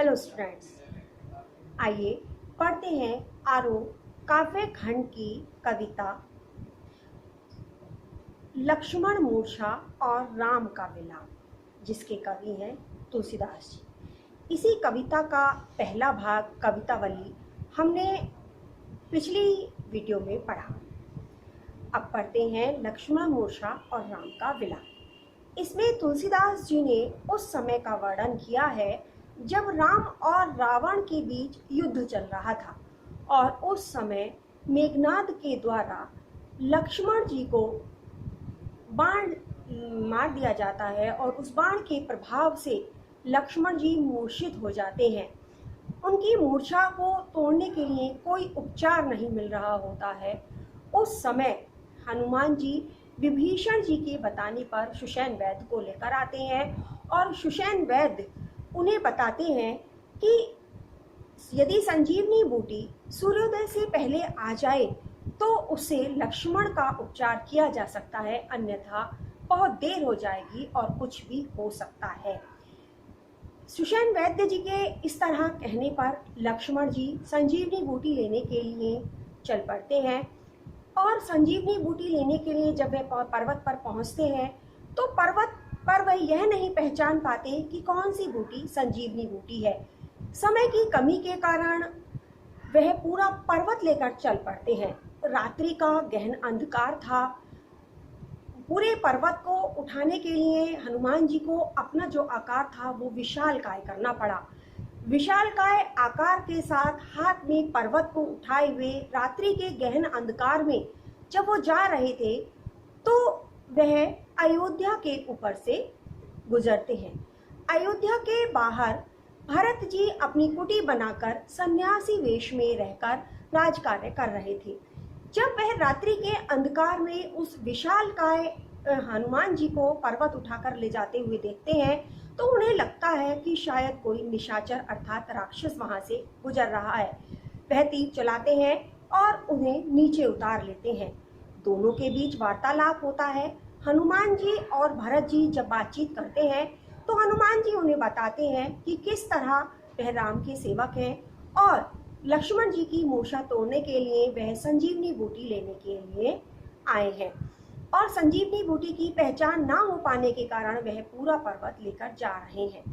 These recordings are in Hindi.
हेलो स्टूडेंट्स, आइए पढ़ते हैं आरोह काव्य खंड की कविता लक्ष्मण मूर्छा और राम का विलाप, जिसके कवि हैं तुलसीदास जी। इसी कविता का पहला भाग कवितावली हमने पिछली वीडियो में पढ़ा। अब पढ़ते हैं लक्ष्मण मूर्छा और राम का विलाप। इसमें तुलसीदास जी ने उस समय का वर्णन किया है जब राम और रावण के बीच युद्ध चल रहा था और उस समय मेघनाद के द्वारा लक्ष्मण जी को बाण मार दिया जाता है और उस बाण के प्रभाव से लक्ष्मण जी मूर्छित हो जाते हैं। उनकी मूर्छा को तोड़ने के लिए कोई उपचार नहीं मिल रहा होता है। उस समय हनुमान जी विभीषण जी के बताने पर सुषेण वैद्य को लेकर आते हैं और सुषेण वैद्य उन्हें बताते हैं कि यदि संजीवनी बूटी सूर्योदय से पहले आ जाए तो उससे लक्ष्मण का उपचार किया जा सकता है, अन्यथा बहुत देर हो जाएगी और कुछ भी हो सकता है। सुषेण वैद्य जी के इस तरह कहने पर लक्ष्मण जी संजीवनी बूटी लेने के लिए चल पड़ते हैं और संजीवनी बूटी लेने के लिए जब वे पर्वत पर पहुंचते हैं तो पर्वत पर वह यह नहीं पहचान पाते कि कौन सी बूटी संजीवनी बूटी है। समय की कमी के कारण वह पूरा पर्वत लेकर चल पड़ते हैं। रात्रि का गहन अंधकार था। पूरे पर्वत को उठाने के लिए हनुमान जी को अपना जो आकार था वो विशालकाय करना पड़ा। विशालकाय आकार के साथ हाथ में पर्वत को उठाए हुए रात्रि के गहन अंधकार में जब वो जा रहे थे तो वह अयोध्या के ऊपर से गुजरते हैं। अयोध्या के बाहर भरत जी अपनी कुटी बनाकर सन्यासी वेश में रहकर राजकार्य कर रहे थे। जब वह रात्रि के अंधकार में उस विशालकाय हनुमान जी को पर्वत उठाकर ले जाते हुए देखते हैं तो उन्हें लगता है कि शायद कोई निशाचर अर्थात राक्षस वहां से गुजर रहा है। वह तीर चलाते हैं और उन्हें नीचे उतार लेते हैं। दोनों के बीच वार्तालाप होता है। हनुमान जी और भरत जी जब बातचीत करते हैं तो हनुमान जी उन्हें बताते हैं कि किस तरह वह राम के सेवक हैं और लक्ष्मण जी की मूर्छा तोड़ने के लिए वह संजीवनी बूटी लेने के लिए आए हैं और संजीवनी बूटी की पहचान ना हो पाने के कारण वह पूरा पर्वत लेकर जा रहे हैं।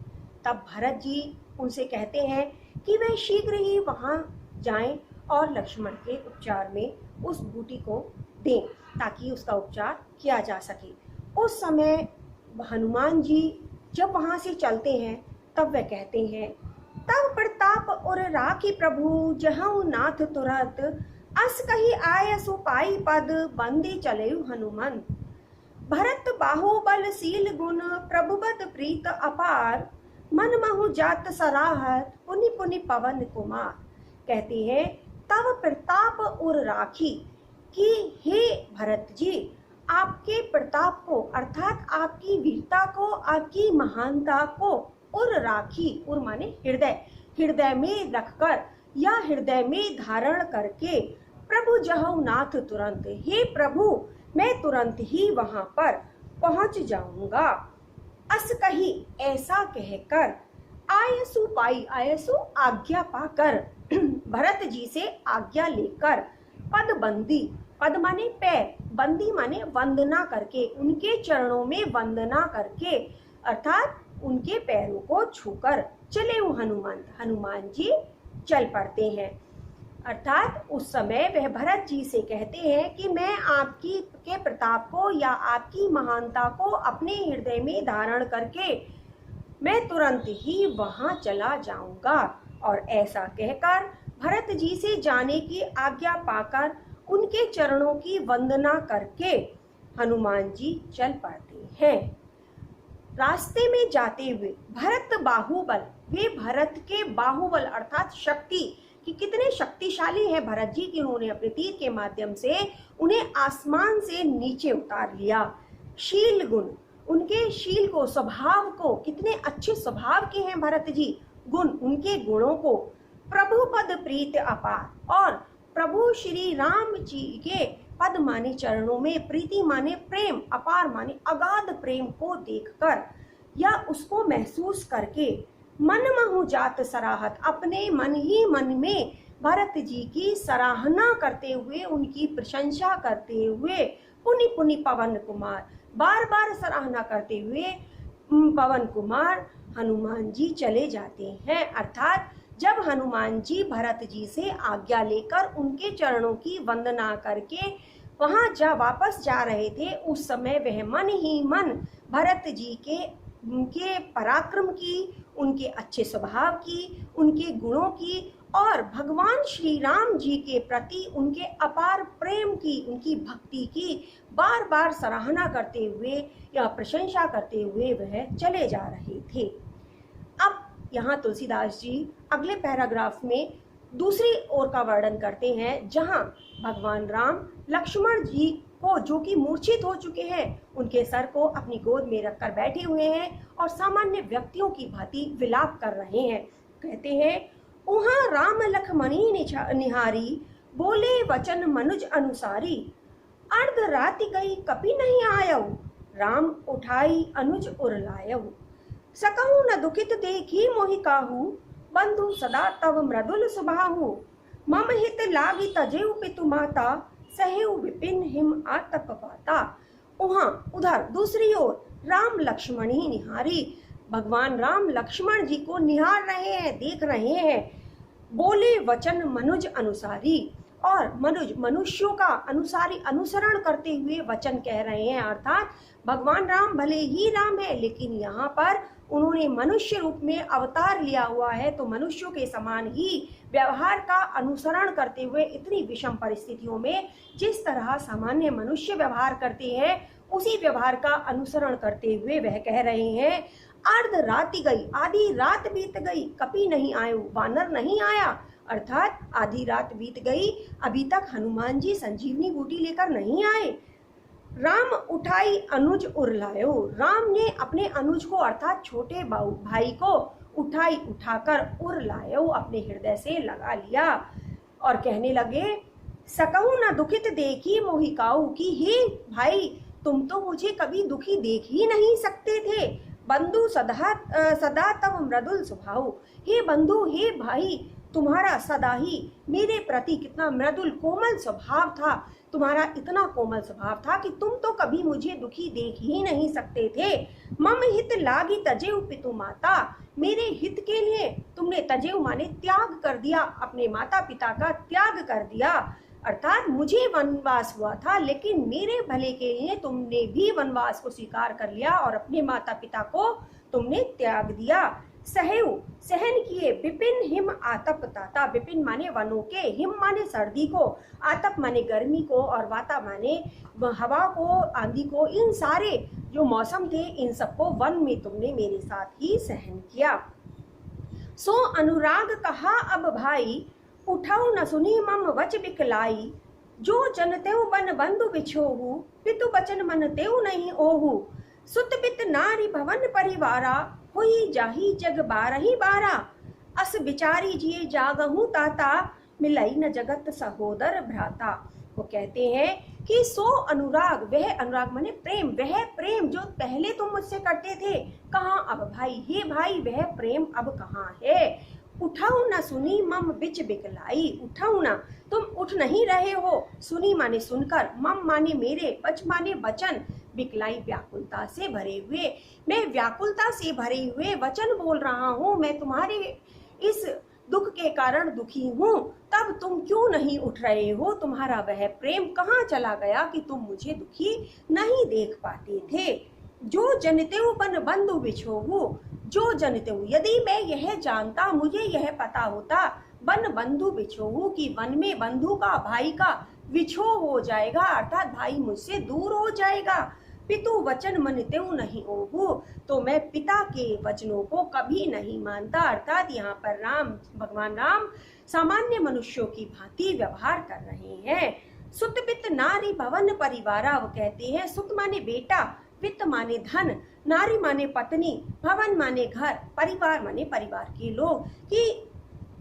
तब भरत जी उनसे कहते हैं कि वह शीघ्र ही वहां जाएं और लक्ष्मण के उपचार में उस बूटी को दें ताकि उसका उपचार किया जा सके। उस समय हनुमान जी जब वहां से चलते हैं तब वह कहते हैं, तब प्रताप और राखी प्रभु जहु नाथ तुरत अस कही आय सुपाई पद बंदी चले हनुमंत। भरत बाहुबल शील गुण प्रभुबत प्रीत अपार मन महु जात सराहत पुनि पुनि पवन कुमार। कहते हैं तब प्रताप और राखी कि हे भरत जी, आपके प्रताप को अर्थात आपकी वीरता को, आपकी महानता को और राखी और माने हृदय में रखकर या हृदय में धारण करके प्रभु जहु नाथ तुरंत, हे प्रभु मैं तुरंत ही वहां पर पहुंच जाऊंगा। अस कही ऐसा कहकर आयसु पाई, आयसु आज्ञा पाकर भरत जी से आज्ञा लेकर पद बंदी, पद माने पैर, बंदी माने वंदना करके, उनके चरणों में वंदना करके अर्थात उनके पैरों को छूकर चले हनुमान जी चल पड़ते हैं। अर्थात उस समय वह भरत जी से कहते हैं कि मैं आपकी के प्रताप को या आपकी महानता को अपने हृदय में धारण करके मैं तुरंत ही वहां चला जाऊंगा। और ऐसा कहकर भरत जी से जाने की आज्ञा पाकर उनके चरणों की वंदना करके हनुमान जी चल पड़ते हैं। रास्ते में जाते हुए भरत बाहुबल, वे भरत के बाहुबल अर्थात शक्ति कि कितने शक्तिशाली है भरत जी कि उन्होंने अपने तीर के माध्यम से उन्हें आसमान से नीचे उतार लिया। शील गुण, उनके शील को, स्वभाव को, कितने अच्छे स्वभाव के हैं भरत जी, गुण, उनके गुणों को, प्रभु पद प्रीत अपार और प्रभु श्री राम जी के पद माने चरणों में, प्रीति माने प्रेम, अपार माने अगाध प्रेम को देखकर या उसको महसूस करके मन महु जात सराहत, अपने मन ही मन में भरत जी की सराहना करते हुए, उनकी प्रशंसा करते हुए, पुनि पुनि पवन कुमार, बार बार सराहना करते हुए पवन कुमार हनुमान जी चले जाते हैं। अर्थात जब हनुमान जी भरत जी से आज्ञा लेकर उनके चरणों की वंदना करके वहां वापस जा रहे थे, उस समय वह मन ही मन भरत जी के उनके पराक्रम की, उनके अच्छे स्वभाव की, उनके गुणों की और भगवान श्री राम जी के प्रति उनके अपार प्रेम की, उनकी भक्ति की बार बार सराहना करते हुए या प्रशंसा करते हुए वह चले जा रहे थे। अब यहाँ तुलसीदास जी अगले पैराग्राफ में दूसरी ओर का वर्णन करते हैं, जहाँ भगवान राम लक्ष्मण जी को, जो कि मूर्छित हो चुके हैं, उनके सर को अपनी गोद में रखकर बैठे हुए हैं और सामान्य व्यक्तियों की भांति विलाप कर रहे हैं। कहते हैं, उहाँ राम लखमणी निहारी, बोले वचन मनुज अनुसारी, अर्ध राति गई कपि नहीं आयऊ, राम उठाई अनुज उरलायऊ, सकहु न दुखित देखी मोहि काहू, बंधु सदा तव मृदुल सुभाहु, मम हित लागी तजेउ पितु माता, सहेउ विपिन हिम आतप पाता। वहां उधर दूसरी ओर राम लक्ष्मण ही निहारी, भगवान राम लक्ष्मण जी को निहार रहे हैं, देख रहे हैं। बोले वचन मनुज अनुसारी, और मनुज मनुष्यों का अनुसारी अनुसरण करते हुए वचन कह रहे हैं। अर्थात भगवान राम भले ही राम है, लेकिन यहाँ पर उन्होंने मनुष्य रूप में अवतार लिया हुआ है, तो मनुष्यों के समान ही व्यवहार का अनुसरण करते हुए इतनी विषम परिस्थितियों में जिस तरह सामान्य मनुष्य व्यवहार करते हैं, उसी व्यवहार का अनुसरण करते हुए वह कह रहे हैं, अर्ध राति गई, आधी रात बीत गई, कपि नहीं आयो, वानर नहीं आया। अर्थात आधी रात बीत गई, अभी तक हनुमान जी संजीवनी बूटी लेकर नहीं आए। राम उठाई अनुज उरलायो, राम ने अपने अनुज को अर्थात छोटे भाई को उठाकर उरलायो, अपने हृदय से लगा लिया और कहने लगे, सकहु न दुखित देखी मोहिकाऊ, की हे भाई तुम तो मुझे कभी दुखी देख ही नहीं सकते थे, बंधु सदा तव मृदुल स्वभाव, हे बंधु हे भाई तुम्हारा सदा ही मेरे प्रति कितना मृदुल कोमल स्वभाव था, तुम्हारा इतना कोमल स्वभाव था कि तुम तो कभी मुझे दुखी देख ही नहीं सकते थे। मम हित लागी तजेउ पितु माता, मेरे हित के लिए तुमने तजेउ माने त्याग कर दिया, अपने माता पिता का त्याग कर दिया। अर्थात मुझे वनवास हुआ था, लेकिन मेरे भले के लिए तुमने भी वनवास को स्वीकार कर लिया और अपने माता पिता को तुमने त्याग दिया। सहेउ सहन किए, विपिन हिम आतप ताता, विपिन माने वनों के, हिम माने सर्दी को, आतप माने गर्मी को, और वाता माने हवा को, आंधी को, इन सारे जो मौसम थे इन सबको वन में तुमने मेरे साथ ही सहन किया। सो अनुराग कहा अब भाई, उठाऊ न सुनी मम वच बिकलाई, जो जन तेउ बन बंधु बिछोहु, पितु बचन मन तेउ नहीं ओहु, सुत पित नारी भवन परिवारा, हुई जाही जग बारही बारा, अस बिचारी जिए जागहूं ताता, मिलई न जगत सहोदर भ्राता। वो कहते हैं कि सो अनुराग, वह अनुराग माने प्रेम, वह प्रेम जो पहले तुम मुझसे करते थे, कहाँ अब भाई, हे भाई वह प्रेम अब कहाँ है। उठाऊ न सुनी मम बिच बिकलाई, उठाऊ ना तुम उठ नहीं रहे हो, सुनी माने सुनकर, मम माने मेरे, बच माने वचन, बिकलाई व्याकुलता से भरे हुए, मैं व्याकुलता से भरे हुए वचन बोल रहा हूँ, मैं तुम्हारे इस दुख के कारण दुखी हूँ, तब तुम क्यों नहीं उठ रहे हो, तुम्हारा वह प्रेम कहाँ चला गया कि तुम मुझे दुखी नहीं देख पाते थे। जो जनतेउ बन बंधु बिछोहु, जो जनतेउ, यदि मैं यह जानता, मुझे यह पता होता, बन बंधु बिछोहु की वन में बंधु का, भाई का विछो हो जाएगा, अर्थात भाई मुझसे दूर हो जाएगा। पितु वचन मनतेउ नहीं ओहु, तो मैं पिता के वचनों को कभी नहीं मानता। अर्थात यहाँ पर भगवान राम सामान्य मनुष्यों की भांति व्यवहार कर रहे हैं। सुत पित नारी भवन परिवारा, वो कहते हैं सुत माने बेटा, वित्त माने धन, नारी माने पत्नी, भवन माने घर, परिवार माने परिवार के लोग, कि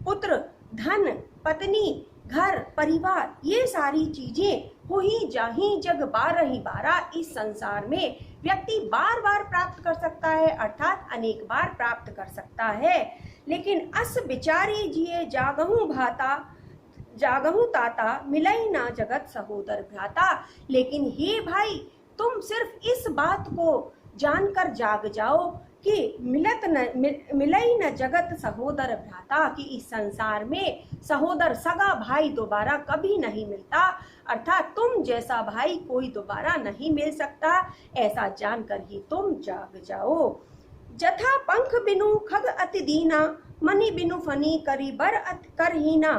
पुत्र, धन, पत्नी, घर परिवार ये सारी चीजें हो ही जाही जग 12 ही 12। इस संसार में व्यक्ति बार बार प्राप्त कर सकता है, अर्थात अनेक बार प्राप्त कर सकता है। लेकिन अस विचारी जिए जागहु भाता, जागहु ताता, मिलई ना जगत सहोदर भ्राता। लेकिन हे भाई, तुम सिर्फ इस बात को जानकर जाग जाओ कि मिलई न जगत सहोदर भ्राता, कि इस संसार में सहोदर सगा भाई दोबारा कभी नहीं मिलता, अर्थात तुम जैसा भाई कोई दोबारा नहीं मिल सकता। ऐसा जानकर ही तुम जाग जाओ। जथा पंख बिनु खग अति दीना, मनि बिनु फनी करी बर अति करहीना।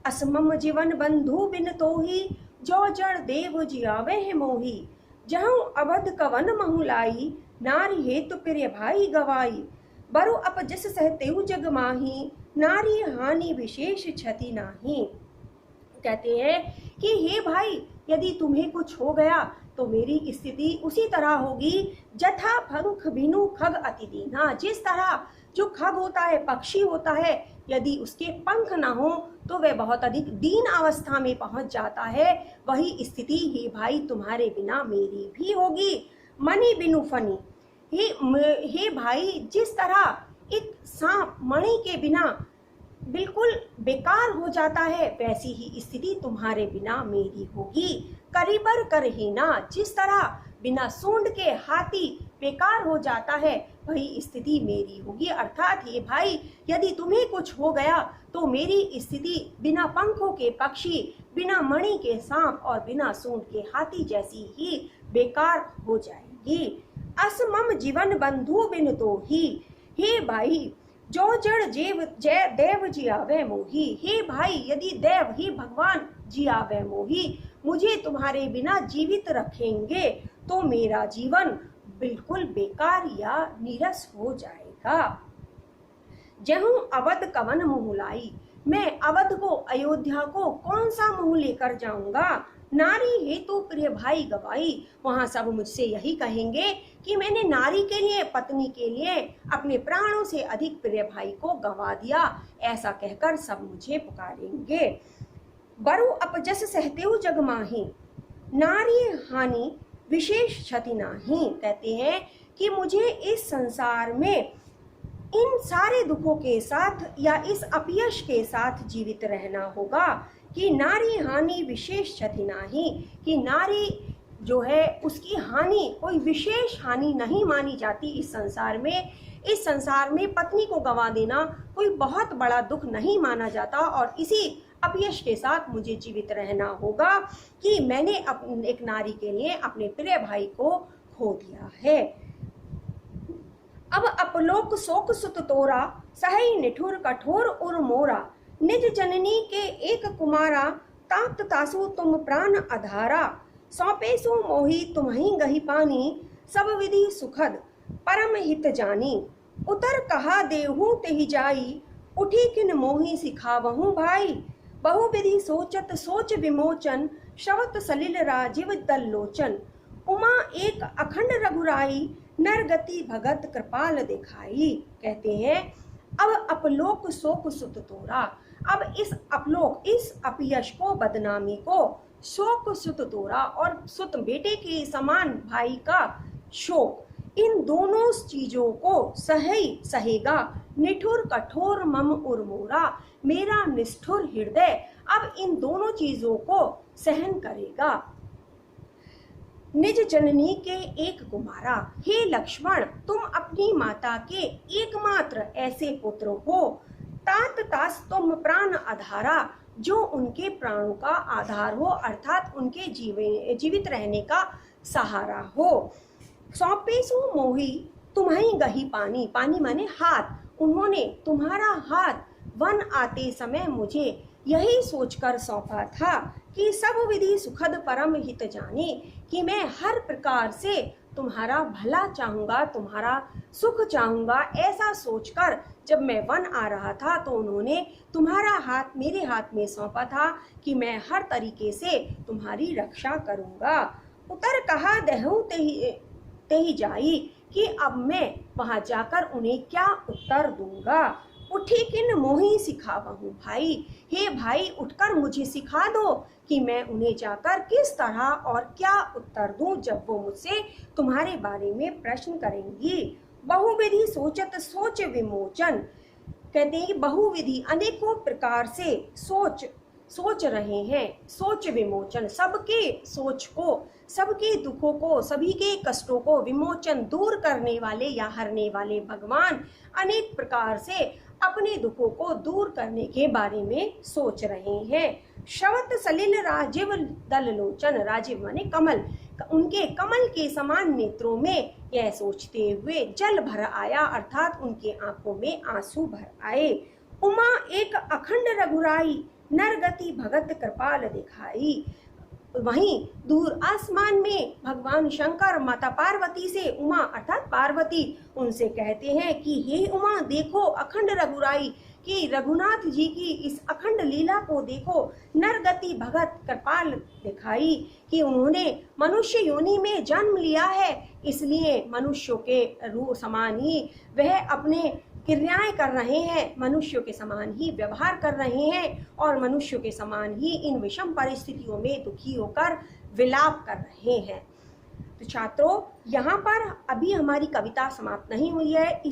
असमम जीवन बंधु बिन तोही, जो जड़ देव जियावे है मोही। जहु अवध कवन महु नारी हेतु प्रिय भाई गवाई। बरु अप जस सहतेउ जग माही, नारी हानि विशेष क्षति नाही। कहते हैं कि हे भाई, यदि तुम्हें कुछ हो गया तो मेरी स्थिति उसी तरह होगी। जथा पंख बिनु खग अति दीना, जिस तरह जो खग होता है, पक्षी होता है, यदि उसके पंख ना हो तो वह बहुत अधिक दीन अवस्था में पहुंच जाता है, वही स्थिति ही भाई तुम्हारे बिना मेरी भी होगी। मणि बिनु फनी, हे भाई, जिस तरह एक सांप मणि के बिना बिल्कुल बेकार हो जाता है, वैसी ही स्थिति तुम्हारे बिना मेरी होगी। करीबर करहीना, जिस तरह बिना सूंड के हाथी बेकार हो जाता है, वही स्थिति मेरी होगी। अर्थात हे भाई, यदि तुम्हें कुछ हो गया तो मेरी स्थिति बिना पंखों के पक्षी, बिना मणि के सांप और बिना सूंड के हाथी जैसी ही बेकार हो जाएगी। असमम जीवन बंधु बिन तो ही, हे भाई, जो जड़ देव जियावे मोही। हे भाई, यदि देव ही भगवान जियावे मोही मुझे तुम्हारे बिना जीवित रखेंगे तो मेरा जीवन बिल्कुल बेकार या नीरस हो जाएगा। जहु अवध कवन मुँह लाई, मैं अवध को, अयोध्या को कौन सा मुँह लेकर जाऊंगा। नारी हेतु प्रिय भाई गवाई, वहां सब मुझसे यही कहेंगे कि मैंने नारी के लिए, पत्नी के लिए अपने प्राणों से अधिक प्रिय भाई को गवा दिया। ऐसा कहकर सब मुझे पुकारेंगे। बरु अपजस सहतेउ जग माही, नारी हानि विशेष क्षति नाही। कहते हैं कि मुझे इस संसार में इन सारे दुखों के साथ या इस अपयश के साथ जीवित रहना होगा कि नारी हानि विशेष क्षति नाही, कि नारी जो है उसकी हानि कोई विशेष हानि नहीं मानी जाती इस संसार में। इस संसार में पत्नी को गंवा देना कोई बहुत बड़ा दुख नहीं माना जाता, और इसी अपयश के साथ मुझे जीवित रहना होगा कि मैंने एक नारी के लिए अपने प्रिय भाई को खो दिया है। अब अपलोक शोक सुत तोरा, सही निठुर कठोर उर मोरा। निज जननी के एक कुमारा, तात तासु तुम प्राण अधारा। सौंपेसु मोही तुम्हि गही पानी, सब विधि सुखद परम हित जानी। उतर कहा देहु तेहि जाई, उठी किन मोही सिखावहु भाई। बहु विधि सोचत सोच विमोचन, श्रवत सलिल राजीव दल लोचन। उमा एक अखंड रघुराई, नरगति भगत कृपाल दिखाई। कहते हैं अब अपलोक शोक सुत तोरा, अब इस अपलोक, इस अपयश को, बदनामी को, शोक सुत तोरा और सुत बेटे के समान भाई का शोक, इन दोनों चीजों को सहेगा निठुर कठोर मम उर्मोरा, मेरा निष्ठुर हृदय अब इन दोनों चीजों को सहन करेगा। निज जननी के एक कुमारा, हे लक्ष्मण, तुम अपनी माता के एकमात्र ऐसे पुत्र हो। तात तास तुम प्राण आधारा, जो उनके प्राणों का आधार हो, अर्थात उनके जीवित रहने का सहारा हो। सौंपेसु मोही तुम्हि गही पानी, पानी माने हाथ, उन्होंने तुम्हारा हाथ वन आते समय मुझे यही सोचकर सौंपा था कि सब विधि सुखद परम हित जाने, कि मैं हर प्रकार से तुम्हारा भला चाहूँगा, तुम्हारा सुख चाहूँगा। ऐसा सोचकर जब मैं वन आ रहा था तो उन्होंने तुम्हारा हाथ मेरे हाथ में सौंपा था कि मैं हर तरीके से तुम्हारी रक्षा करूँगा। उतर कहा देहु तेहि जाई, कि अब मैं वहाँ जाकर उन्हें क्या उत्तर दूंगा। उठी किन मोही सिखावहूँ भाई, हे भाई उठकर मुझे सिखा दो कि मैं उन्हें जाकर किस तरह और क्या उत्तर दूं जब वो मुझसे तुम्हारे बारे में प्रश्न करेंगी। बहुविधि सोचत सोच विमोचन, कहते हैं कि बहुविधि अनेकों प्रकार से सोच रहे हैं, सोच विमोचन, सबके सोच को, सबके दुखों को, सभी के कष्टों को विमोचन दूर करने वाले या हरने वाले भगवान अनेक प्रकार से अपने दुखों को दूर करने के बारे में सोच रहे हैं। शवत सलिल राजीव दल लोचन, राजीव माने कमल, उनके कमल के समान नेत्रों में यह सोचते हुए जल भर आया, अर्थात उनके आंखों में आंसू भर आए। उमा एक अखंड रघुराई, नरगति भगत कृपाल दिखाई। वहीं दूर आसमान में भगवान शंकर माता पार्वती से, उमा अर्थात पार्वती, उनसे कहते हैं कि हे उमा देखो अखंड रघुराई कि रघुनाथ जी की इस अखंड लीला को देखो। नरगति भगत कृपाल दिखाई कि उन्होंने मनुष्य योनि में जन्म लिया है, इसलिए मनुष्यों के रूप समान ही वह अपने क्रियाएं कर रहे हैं, मनुष्यों के समान ही व्यवहार कर रहे हैं और मनुष्यों के समान ही इन विषम परिस्थितियों में दुखी होकर विलाप कर रहे हैं। तो छात्रों, यहाँ पर अभी हमारी कविता समाप्त नहीं हुई है। इसी